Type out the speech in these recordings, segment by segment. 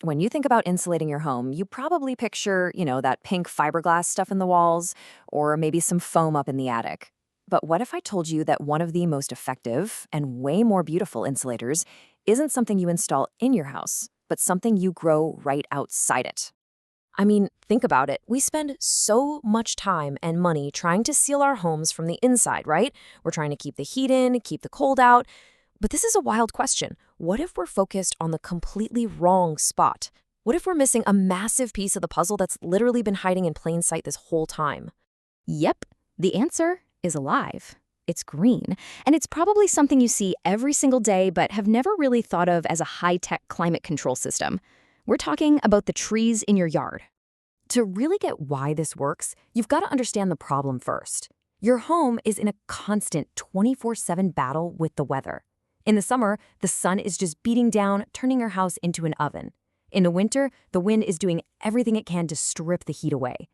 When you think about insulating your home, you probably picture, that pink fiberglass stuff in the walls, or maybe some foam up in the attic. But what if I told you that one of the most effective and way more beautiful insulators isn't something you install in your house, but something you grow right outside it? I mean, think about it. We spend so much time and money trying to seal our homes from the inside, right? We're trying to keep the heat in, keep the cold out. But this is a wild question. What if we're focused on the completely wrong spot? What if we're missing a massive piece of the puzzle that's literally been hiding in plain sight this whole time? Yep, the answer is alive. It's green, and it's probably something you see every single day but have never really thought of as a high-tech climate control system. We're talking about the trees in your yard. To really get why this works, you've got to understand the problem first. Your home is in a constant 24/7 battle with the weather. In the summer, the sun is just beating down, turning your house into an oven. In the winter, the wind is doing everything it can to strip the heat away.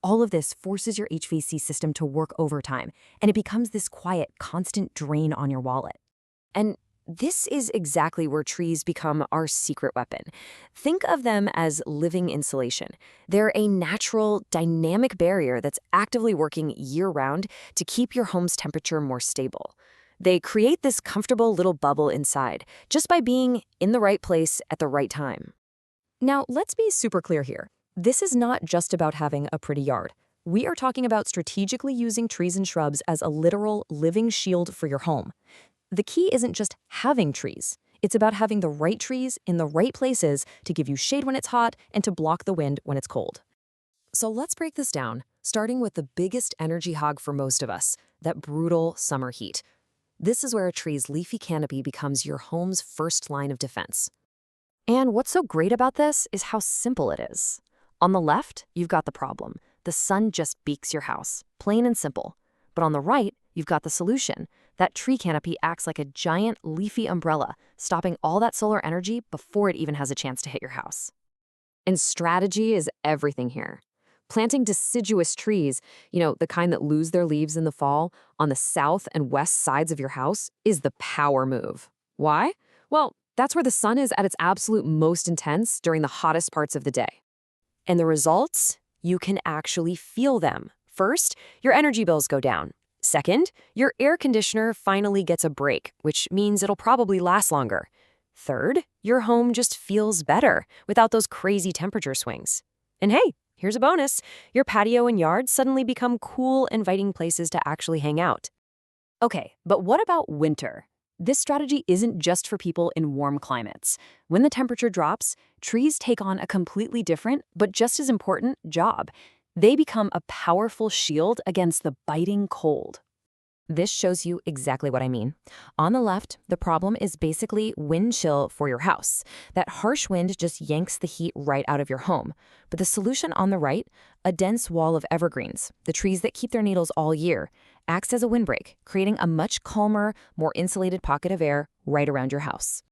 All of this forces your HVAC system to work overtime, and it becomes this quiet, constant drain on your wallet. And this is exactly where trees become our secret weapon. Think of them as living insulation. They're a natural, dynamic barrier that's actively working year-round to keep your home's temperature more stable. They create this comfortable little bubble inside just by being in the right place at the right time. Now, let's be super clear here. This is not just about having a pretty yard. We are talking about strategically using trees and shrubs as a literal living shield for your home. The key isn't just having trees. It's about having the right trees in the right places to give you shade when it's hot and to block the wind when it's cold. So let's break this down, starting with the biggest energy hog for most of us, that brutal summer heat. This is where a tree's leafy canopy becomes your home's first line of defense. And what's so great about this is how simple it is. On the left, you've got the problem. The sun just beaks your house, plain and simple. But on the right, you've got the solution. That tree canopy acts like a giant leafy umbrella, stopping all that solar energy before it even has a chance to hit your house. And strategy is everything here. Planting deciduous trees, the kind that lose their leaves in the fall, on the south and west sides of your house is the power move. Why? Well, that's where the sun is at its absolute most intense during the hottest parts of the day. And the results? You can actually feel them. First, your energy bills go down. Second, your air conditioner finally gets a break, which means it'll probably last longer. Third, your home just feels better without those crazy temperature swings. And hey, here's a bonus. Your patio and yard suddenly become cool, inviting places to actually hang out. Okay, but what about winter? This strategy isn't just for people in warm climates. When the temperature drops, trees take on a completely different, but just as important, job. They become a powerful shield against the biting cold. This shows you exactly what I mean. On the left, the problem is basically wind chill for your house. That harsh wind just yanks the heat right out of your home. But the solution on the right, a dense wall of evergreens, the trees that keep their needles all year, acts as a windbreak, creating a much calmer, more insulated pocket of air right around your house.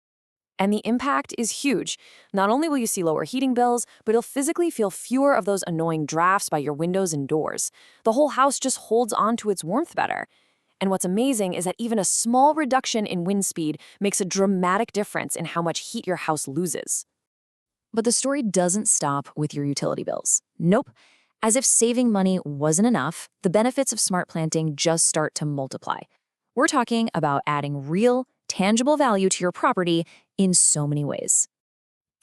And the impact is huge. Not only will you see lower heating bills, but you'll physically feel fewer of those annoying drafts by your windows and doors. The whole house just holds on to its warmth better. And what's amazing is that even a small reduction in wind speed makes a dramatic difference in how much heat your house loses. But the story doesn't stop with your utility bills. Nope. As if saving money wasn't enough, the benefits of smart planting just start to multiply. We're talking about adding real, tangible value to your property in so many ways.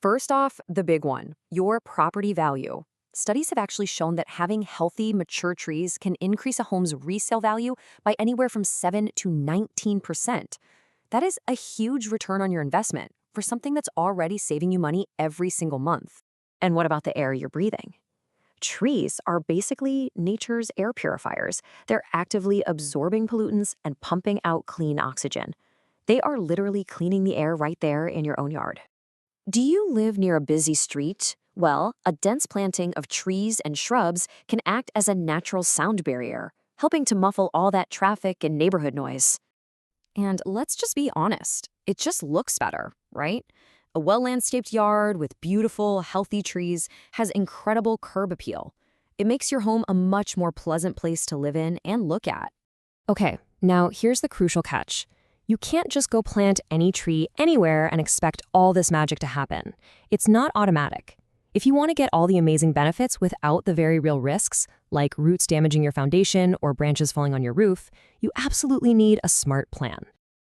First off, the big one, your property value. Studies have actually shown that having healthy, mature trees can increase a home's resale value by anywhere from 7 to 19%. That is a huge return on your investment for something that's already saving you money every single month. And what about the air you're breathing? Trees are basically nature's air purifiers. They're actively absorbing pollutants and pumping out clean oxygen. They are literally cleaning the air right there in your own yard. Do you live near a busy street? Well, a dense planting of trees and shrubs can act as a natural sound barrier, helping to muffle all that traffic and neighborhood noise. And let's just be honest, it just looks better, right? A well-landscaped yard with beautiful, healthy trees has incredible curb appeal. It makes your home a much more pleasant place to live in and look at. Okay, now here's the crucial catch. You can't just go plant any tree anywhere and expect all this magic to happen. It's not automatic. If you want to get all the amazing benefits without the very real risks, like roots damaging your foundation or branches falling on your roof, you absolutely need a smart plan.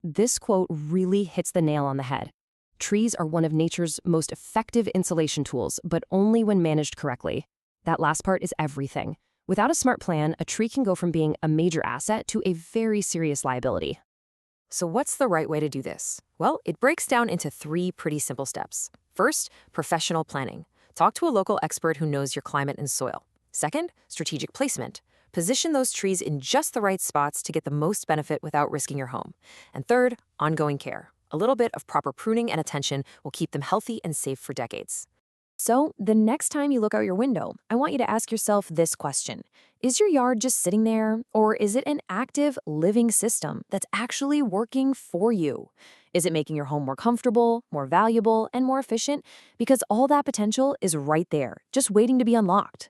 This quote really hits the nail on the head. Trees are one of nature's most effective insulation tools, but only when managed correctly. That last part is everything. Without a smart plan, a tree can go from being a major asset to a very serious liability. So what's the right way to do this? Well, it breaks down into 3 pretty simple steps. First, professional planning. Talk to a local expert who knows your climate and soil. Second, strategic placement. Position those trees in just the right spots to get the most benefit without risking your home. And third, ongoing care. A little bit of proper pruning and attention will keep them healthy and safe for decades. So, the next time you look out your window, I want you to ask yourself this question. Is your yard just sitting there, or is it an active, living system that's actually working for you? Is it making your home more comfortable, more valuable, and more efficient? Because all that potential is right there, just waiting to be unlocked.